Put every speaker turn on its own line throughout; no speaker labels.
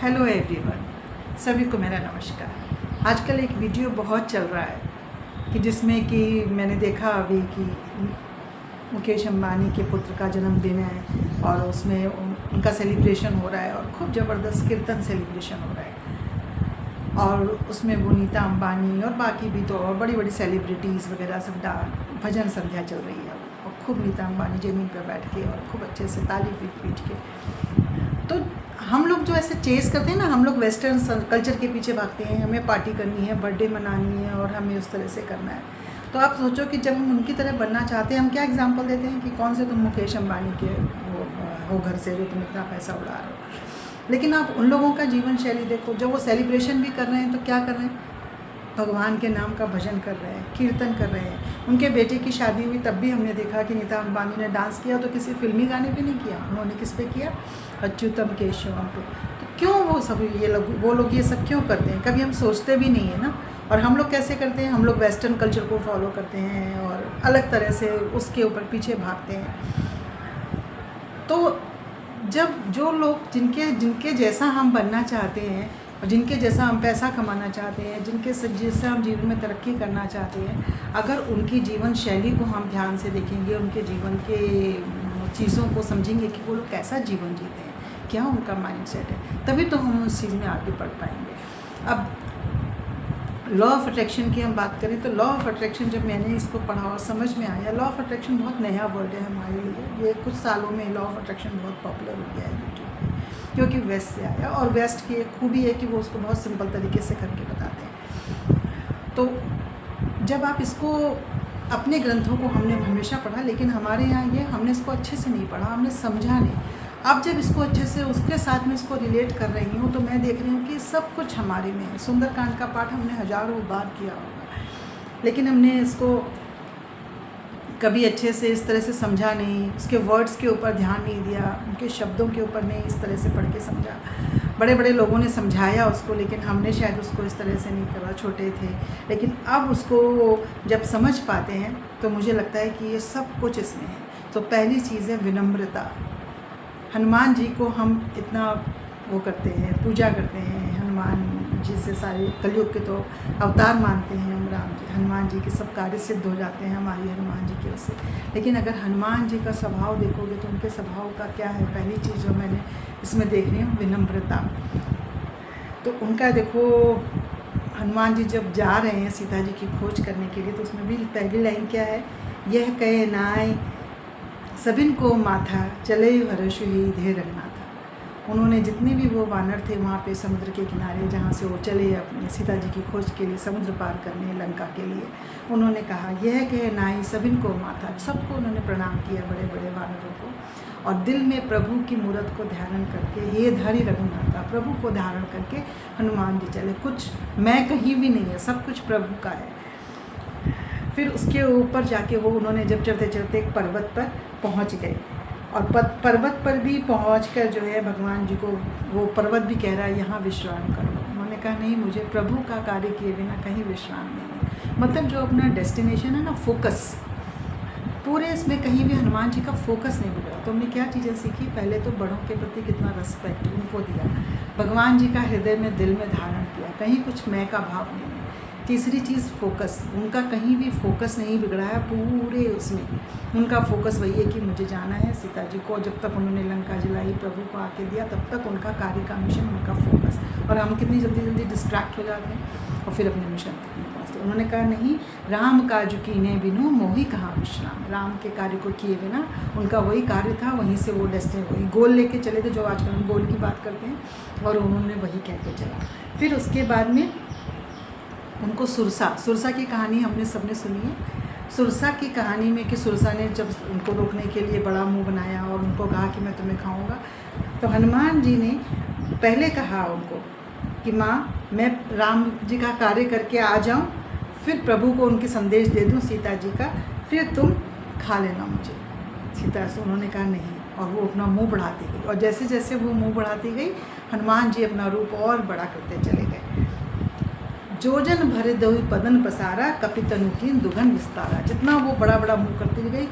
Hello everyone, सभी को मेरा नमस्कार। आजकल एक वीडियो बहुत चल रहा है कि जिसमें कि मैंने देखा अभी कि मुकेश अंबानी के पुत्र का जन्मदिन है और उसमें उनका सेलिब्रेशन हो रहा है और खूब ज़बरदस्त कीर्तन सेलिब्रेशन हो रहा है। और उसमें वो नीता अंबानी और बाकी भी तो और बड़ी बड़ी सेलिब्रिटीज़ वगैरह सब भजन संध्या चल रही है और खूब नीता अंबानी ज़मीन पर बैठ के और खूब अच्छे से ताली पीट के। तो हम लोग जो ऐसे चेस करते हैं ना, हम लोग वेस्टर्न कल्चर के पीछे भागते हैं, हमें पार्टी करनी है, बर्थडे मनानी है और हमें उस तरह से करना है। तो आप सोचो कि जब हम उनकी तरह बनना चाहते हैं, हम क्या एग्जांपल देते हैं कि कौन से तुम मुकेश अंबानी के हो घर से जो तुम इतना पैसा उड़ा रहे हो। लेकिन आप उन लोगों का जीवन शैली देखो, जब वो सेलिब्रेशन भी कर रहे हैं तो क्या कर रहे हैं, भगवान के नाम का भजन कर रहे हैं, कीर्तन कर रहे हैं। उनके बेटे की शादी हुई तब भी हमने देखा कि नीता अंबानी ने डांस किया, तो किसी फिल्मी गाने पे नहीं किया, उन्होंने किस पे किया, अच्युतम केशवम पे। तो क्यों वो सब वो लोग ये सब क्यों करते हैं, कभी हम सोचते भी नहीं है ना। और हम लोग कैसे करते हैं, हम लोग वेस्टर्न कल्चर को फॉलो करते हैं और अलग तरह से उसके ऊपर पीछे भागते हैं। तो जब जो लोग जिनके जैसा हम बनना चाहते हैं और जिनके जैसा हम पैसा कमाना चाहते हैं, जैसा हम जीवन में तरक्की करना चाहते हैं, अगर उनकी जीवन शैली को हम ध्यान से देखेंगे, उनके जीवन के चीज़ों को समझेंगे कि वो लोग कैसा जीवन जीते हैं, क्या उनका माइंडसेट है, तभी तो हम उस चीज़ में आगे बढ़ पाएंगे। अब लॉ ऑफ अट्रैक्शन की हम बात करें तो लॉ ऑफ अट्रैक्शन जब मैंने इसको पढ़ा और समझ में आया, लॉ ऑफ अट्रैक्शन बहुत नया वर्ड है हमारे लिए। ये कुछ सालों में लॉ ऑफ अट्रैक्शन बहुत पॉपुलर हो गया है यूट्यूब पे, क्योंकि वेस्ट से आया। और वेस्ट की एक खूबी है कि वो उसको बहुत सिंपल तरीके से करके बताते हैं। तो जब आप इसको अपने ग्रंथों को हमने हमेशा पढ़ा, लेकिन हमारे यहाँ ये हमने इसको अच्छे से नहीं पढ़ा, हमने समझा नहीं। अब जब इसको अच्छे से उसके साथ में इसको रिलेट कर रही हूँ तो मैं देख रही हूँ कि सब कुछ हमारे में है। सुंदरकांड का पाठ हमने हज़ारों बार किया होगा, लेकिन हमने इसको कभी अच्छे से इस तरह से समझा नहीं, उसके वर्ड्स के ऊपर ध्यान नहीं दिया, उनके शब्दों के ऊपर नहीं इस तरह से पढ़ के समझा। बड़े बड़े लोगों ने समझाया उसको, लेकिन हमने शायद उसको इस तरह से नहीं करा, छोटे थे। लेकिन अब उसको जब समझ पाते हैं तो मुझे लगता है कि ये सब कुछ इसमें है। तो पहली चीज़ है विनम्रता। हनुमान जी को हम इतना वो करते हैं, पूजा करते हैं, हनुमान जी से सारे कलयुग के तो अवतार मानते हैं हम राम जी, हनुमान जी के सब कार्य सिद्ध हो जाते हैं हमारी हनुमान जी की ओर से। लेकिन अगर हनुमान जी का स्वभाव देखोगे तो उनके स्वभाव का क्या है, पहली चीज़ जो मैंने इसमें देख रही हूँ विनम्रता। तो उनका देखो, हनुमान जी जब जा रहे हैं सीता जी की खोज करने के लिए, तो उसमें भी पहली लाइन क्या है, यह कहे नाय सबिन को माथा चले हर्षु ही धीर रखना था। उन्होंने जितने भी वो वानर थे वहाँ पे समुद्र के किनारे, जहाँ से वो चले अपने सीता जी की खोज के लिए समुद्र पार करने लंका के लिए, उन्होंने कहा यह कहे नाई सबिन को माथा, सबको उन्होंने प्रणाम किया, बड़े बड़े वानरों को। और दिल में प्रभु की मूर्त को ध्यान करके, हे धरि रघुनाथा, प्रभु को धारण करके हनुमान जी चले। कुछ मैं कहीं भी नहीं है, सब कुछ प्रभु का है। फिर उसके ऊपर जाके वो उन्होंने जब चढ़ते चढ़ते एक पर्वत पर पहुंच गए, और पर्वत पर भी पहुंचकर जो है भगवान जी को वो पर्वत भी कह रहा है यहाँ विश्राम कर लो। उन्होंने कहा नहीं, मुझे प्रभु का कार्य किए बिना कहीं विश्राम नहीं है। मतलब जो अपना डेस्टिनेशन है ना, फोकस, पूरे इसमें कहीं भी हनुमान जी का फोकस नहीं बिगड़ा। तो हमने क्या चीज़ें सीखी, पहले तो बड़ों के प्रति कितना रिस्पेक्ट उनको दिया, भगवान जी का हृदय में दिल में धारण किया, कहीं कुछ मैं का भाव नहीं है। तीसरी चीज़ फोकस, उनका कहीं भी फोकस नहीं बिगड़ा है, पूरे उसमें उनका फोकस वही है कि मुझे जाना है सीता जी को। जब तक उन्होंने लंका जलाई, प्रभु को आके दिया, तब तक उनका कार्य का मिशन, उनका फोकस। और हम कितनी जल्दी जल्दी डिस्ट्रैक्ट हो जाते हैं और फिर अपने मिशन तक नहीं पहुँचते। उन्होंने कहा नहीं, राम काज कीने बिनु मोहि कहाँ विश्राम। राम के कार्य को किए बिना, उनका वही कार्य था, वहीं से वो डेस्टिनी, वही गोल लेके चले थे, जो आजकल हम गोल की बात करते हैं, और उन्होंने वही कह के चला। फिर उसके बाद में उनको सुरसा की कहानी हमने सबने सुनी है। सुरसा की कहानी में कि सुरसा ने जब उनको रोकने के लिए बड़ा मुंह बनाया और उनको कहा कि मैं तुम्हें खाऊंगा, तो हनुमान जी ने पहले कहा उनको कि माँ, मैं राम जी का कार्य करके आ जाऊं, फिर प्रभु को उनके संदेश दे दूं सीता जी का, फिर तुम खा लेना मुझे। सीता से उन्होंने कहा नहीं, और वो अपना मुंह बढ़ाती गई, और जैसे जैसे वो मुंह बढ़ाती गई, हनुमान जी अपना रूप और बड़ा करते चले गए। जोजन भरे दो पदन पसारा, कपितनु की दुगन विस्तारा। जितना वो बड़ा बड़ा मुँह करती गई,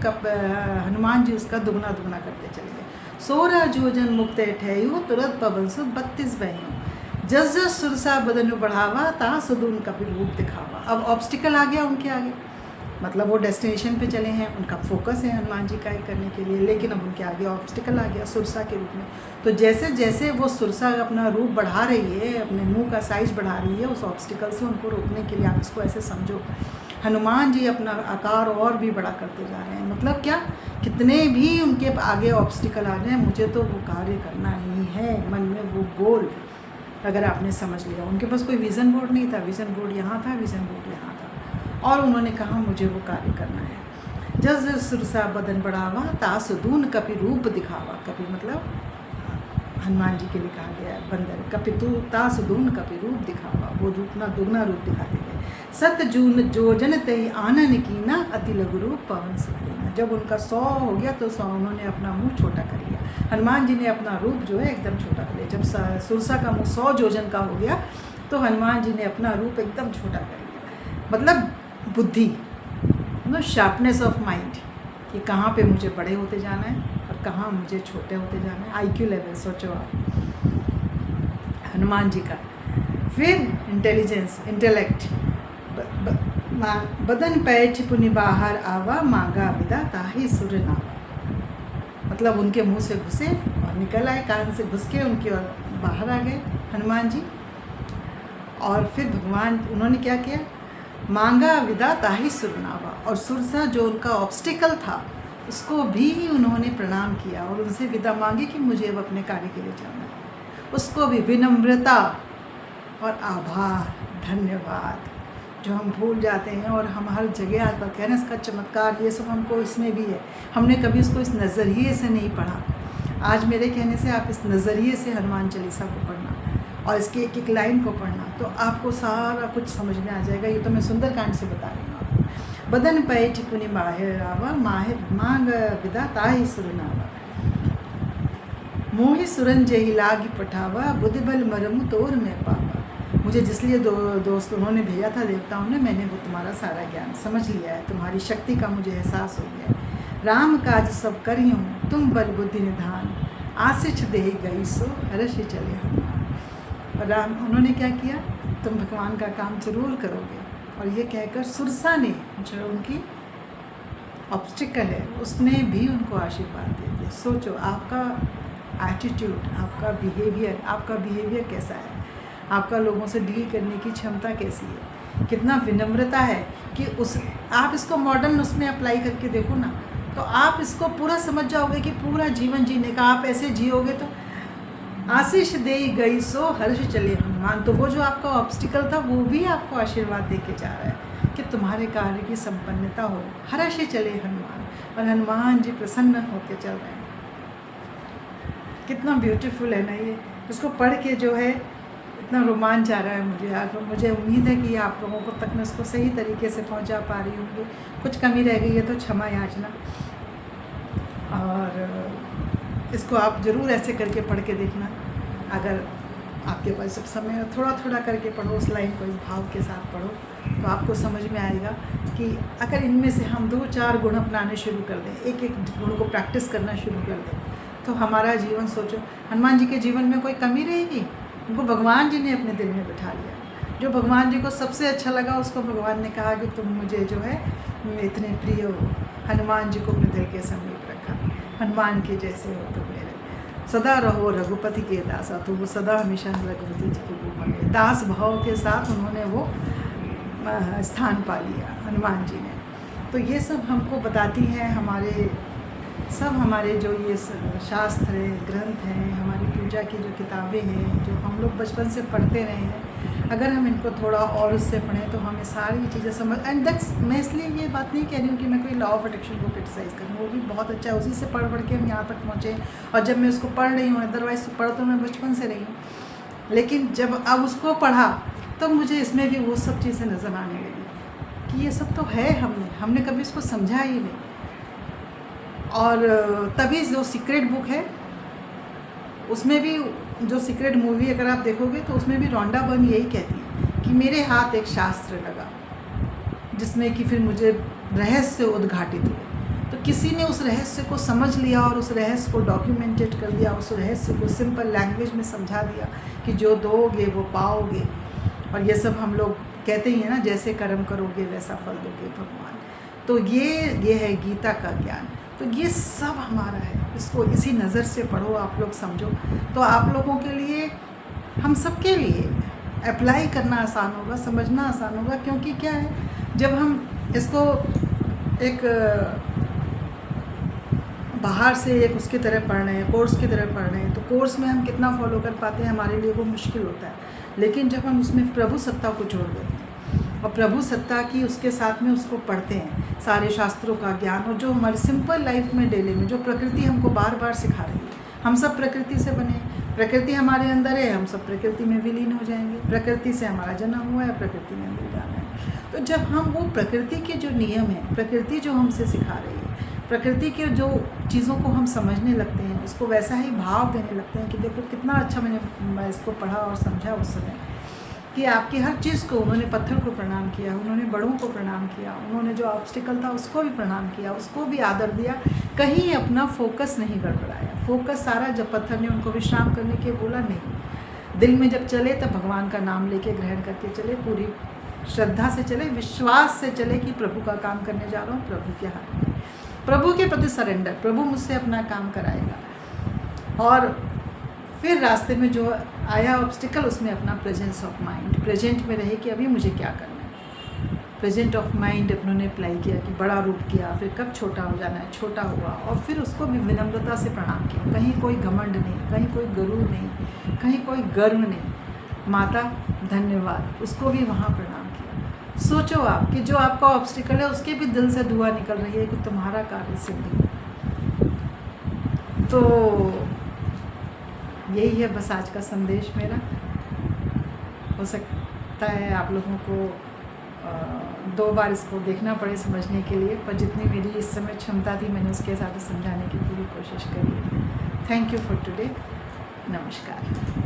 हनुमान जी उसका दुगना दुगना करते चले गए। 16 जोजन मुक्त ठहयु, तुरंत पवन सु 32 बहयु। जस जस सुरसा बदन बढ़ावा ता सुदून कपि रूप दिखावा। अब ऑब्स्टिकल आ गया उनके आगे, मतलब वो डेस्टिनेशन पे चले हैं, उनका फोकस है हनुमान जी का करने के लिए, लेकिन अब उनके आगे ऑब्स्टिकल आ गया सुरसा के रूप में। तो जैसे जैसे वो सुरसा अपना रूप बढ़ा रही है, अपने मुंह का साइज़ बढ़ा रही है, उस ऑब्स्टिकल से उनको रोकने के लिए आप इसको ऐसे समझो, हनुमान जी अपना आकार और भी बड़ा करते जा रहे हैं। मतलब क्या, कितने भी उनके आगे ऑब्स्टिकल आ जाए, मुझे तो वो कार्य करना ही है, मन में वो गोल, अगर आपने समझ लिया। उनके पास कोई विज़न बोर्ड नहीं था, विज़न बोर्ड यहाँ था, विज़न बोर्ड यहाँ था, और उन्होंने कहा मुझे वो कार्य करना है। जस जस सुरसा बदन बढ़ावा ता सुदून कपि रूप दिखावा। कपि मतलब हनुमान जी के लिए कहा गया है, बंदर। कपि तू ता सुदून कपि रूप दिखावा, वो दुगना दुगना रूप दिखाते गए। सत जून जोजन तई आनन कीना अति लघु रूप पवन सुख देना। जब उनका 100 हो गया तो 100 उन्होंने अपना मुंह छोटा कर लिया। हनुमान जी ने अपना रूप जो है एकदम छोटा कर लिया। जब सुरसा का मुंह 100 योजन का हो गया तो हनुमान जी ने अपना रूप एकदम छोटा कर लिया। मतलब बुद्धि, मतलब शार्पनेस ऑफ माइंड, कि कहाँ पे मुझे बड़े होते जाना है और कहाँ मुझे छोटे होते जाना है। IQ लेवल सोचो आप हनुमान जी का। फिर इंटेलिजेंस, इंटेलेक्ट, बदन पैठ पुनि बाहर आवा मांगा विदा ताही सुर नावा। मतलब उनके मुंह से घुसे और निकल आए, कान से घुस के उनकी ओर बाहर आ गए हनुमान जी। और फिर भगवान उन्होंने क्या किया, मांगा विदा ताही सुरनावा। और सुरसा जो उनका ऑब्स्टिकल था उसको भी उन्होंने प्रणाम किया और उनसे विदा मांगी कि मुझे अब अपने कार्य के लिए जाना है। उसको भी विनम्रता और आभार, धन्यवाद, जो हम भूल जाते हैं और हम हर जगह आजकल कह रहे हैं इसका चमत्कार, ये सब हमको इसमें भी है। हमने कभी इसको इस नज़रिए से नहीं पढ़ा। आज मेरे कहने से आप इस नज़रिए से हनुमान चालीसा को पढ़ना और इसकी एक एक लाइन को पढ़ना, तो आपको सारा कुछ समझ में आ जाएगा। ये तो मैं सुंदरकांड से बता रही हूँ आपको। बदन पैठ पुनि बाहर आवा मांग विदा ताहि सुरनावा। मोहि सुरन जही लागी पठावा बुद्धि बल मरमु तोर में पावा। मुझे जिसलिए दोस्त उन्होंने भेजा था देवताओं ने, मैंने वो तुम्हारा सारा ज्ञान समझ लिया है, तुम्हारी शक्ति का मुझे एहसास हो गया है। राम काज सब करी हूँ तुम बल बुद्धि निधान, आशीष दे गई सो हर्षि चले हनुमान। और राम उन्होंने क्या किया, तुम भगवान का काम जरूर करोगे। और ये कहकर सुरसा ने, जो उनकी ऑब्स्टिकल है, उसने भी उनको आशीर्वाद दे दिया। सोचो आपका एटीट्यूड, आपका बिहेवियर कैसा है, आपका लोगों से डील करने की क्षमता कैसी है, कितना विनम्रता है कि उस आप इसको मॉडर्न उसमें अप्लाई करके देखो ना, तो आप इसको पूरा समझ जाओगे कि पूरा जीवन जीने का आप ऐसे जियोगे तो आशीष दे गई सो हर्ष चले हनुमान। तो वो जो आपका ऑब्स्टिकल था वो भी आपको आशीर्वाद दे के जा रहा है कि तुम्हारे कार्य की संपन्नता हो, हर्ष चले हनुमान। और हनुमान जी प्रसन्न होकर चल रहे हैं। कितना ब्यूटीफुल है ना ये, इसको पढ़ के जो है इतना रोमांच आ रहा है मुझे उम्मीद है कि आप लोगों को तक मैं इसको सही तरीके से पहुंचा पा रही हूँ। कुछ कमी रह गई है तो क्षमा याचना। और इसको आप ज़रूर ऐसे करके पढ़ के देखना, अगर आपके पास सब समय हो, थोड़ा थोड़ा करके पढ़ो, उस लाइन को इस भाव के साथ पढ़ो, तो आपको समझ में आएगा कि अगर इनमें से हम 2-4 गुण अपनाने शुरू कर दें, एक एक गुण को प्रैक्टिस करना शुरू कर दें, तो हमारा जीवन, सोचो हनुमान जी के जीवन में कोई कमी रहेगी। उनको भगवान जी ने अपने दिल में बिठा लिया। जो भगवान जी को सबसे अच्छा लगा उसको भगवान ने कहा कि तुम मुझे जो है इतने प्रिय हो। हनुमान जी को अपने दिल के समीप रखा, हनुमान के जैसे हो तुम मेरे, सदा रहो रघुपति के दासा। तो वो सदा हमेशा रघुपति जी के रूप में दास भाव के साथ उन्होंने वो स्थान पा लिया हनुमान जी ने। तो ये सब हमको बताती हैं हमारे जो ये शास्त्र है, ग्रंथ हैं, हमारी पूजा की जो किताबें हैं, जो हम लोग बचपन से पढ़ते रहे हैं, अगर हम इनको थोड़ा और उससे पढ़ें तो हमें सारी चीज़ें समझ। एंड दैट्स, मैं इसलिए ये बात नहीं कह रही हूँ कि मैं कोई लॉ ऑफ अट्रैक्शन को क्रिटिसाइज़ करूँ, वो भी बहुत अच्छा है, उसी से पढ़ के हम यहाँ तक पहुँचे। और जब मैं उसको पढ़ रही हूँ, अदरवाइज पढ़ तो मैं बचपन से रही हूँ, लेकिन जब अब उसको पढ़ा तो मुझे इसमें भी वो सब चीज़ें नज़र आने लगी कि ये सब तो है, हमने कभी इसको समझा ही नहीं। और तभी जो सीक्रेट बुक है उसमें भी, जो सीक्रेट मूवी अगर आप देखोगे तो उसमें भी रॉन्डा बर्न यही कहती है कि मेरे हाथ एक शास्त्र लगा जिसमें कि फिर मुझे रहस्य उद्घाटित हुए। तो जब किसी ने उस रहस्य को समझ लिया और उस रहस्य को डॉक्यूमेंटेड कर दिया, उस रहस्य को सिंपल लैंग्वेज में समझा दिया कि जो दोगे वो पाओगे, और ये सब हम लोग कहते ही हैं ना, जैसे कर्म करोगे वैसा फल दोगे भगवान। तो ये है गीता का ज्ञान। तो ये सब हमारा है, इसको इसी नज़र से पढ़ो, आप लोग समझो, तो आप लोगों के लिए, हम सब के लिए अप्लाई करना आसान होगा, समझना आसान होगा। क्योंकि क्या है, जब हम इसको एक बाहर से एक उसकी तरह पढ़ रहे हैं, कोर्स की तरह पढ़ रहे हैं, तो कोर्स में हम कितना फॉलो कर पाते हैं, हमारे लिए वो मुश्किल होता है। लेकिन जब हम उसमें प्रभु सत्ता को जोड़ देते हैं और प्रभु सत्ता की उसके साथ में उसको पढ़ते हैं, सारे शास्त्रों का ज्ञान, और जो हमारी सिंपल लाइफ में डेली में जो प्रकृति हमको बार बार सिखा रही है, हम सब प्रकृति से बने, प्रकृति हमारे अंदर है, हम सब प्रकृति में विलीन हो जाएंगे, प्रकृति से हमारा जन्म हुआ है, प्रकृति में मिल जाना है। तो जब हम वो प्रकृति के जो नियम हैं, प्रकृति जो हमसे सिखा रही है, प्रकृति के जो चीज़ों को हम समझने लगते हैं, उसको वैसा ही भाव देने लगते हैं कि देखो कितना अच्छा मैं इसको पढ़ा और समझा उस समय, कि आपकी हर चीज़ को, उन्होंने पत्थर को प्रणाम किया, उन्होंने बड़ों को प्रणाम किया, उन्होंने जो ऑब्स्टिकल था उसको भी प्रणाम किया, उसको भी आदर दिया, कहीं अपना फोकस नहीं गड़बड़ाया। फोकस सारा, जब पत्थर ने उनको विश्राम करने के बोला, नहीं, दिल में जब चले तब भगवान का नाम लेके ग्रहण करके चले, पूरी श्रद्धा से चले, विश्वास से चले कि प्रभु का काम करने जा रहा हूँ, प्रभु के हाथ में, प्रभु के प्रति सरेंडर, प्रभु मुझसे अपना काम कराएगा। और फिर रास्ते में जो आया ऑब्स्टिकल, उसमें अपना प्रेजेंस ऑफ माइंड, प्रेजेंट में रहे कि अभी मुझे क्या करना है, प्रेजेंट ऑफ माइंड उन्होंने अप्लाई किया कि बड़ा रूप किया, फिर कब छोटा हो जाना है छोटा हुआ, और फिर उसको भी विनम्रता से प्रणाम किया, कहीं कोई घमंड नहीं, कहीं कोई गरूर नहीं, कहीं कोई गर्व नहीं, माता धन्यवाद, उसको भी वहाँ प्रणाम किया। सोचो आप कि जो आपका ऑब्स्टिकल है उसके भी दिल से दुआ निकल रही है कि तुम्हारा कार्य सिद्ध हो। तो यही है बस आज का संदेश मेरा। हो सकता है आप लोगों को 2 बार इसको देखना पड़े समझने के लिए, पर जितनी मेरी इस समय क्षमता थी मैंने उसके हिसाब से समझाने की पूरी कोशिश करी है। Thank you for today. नमस्कार।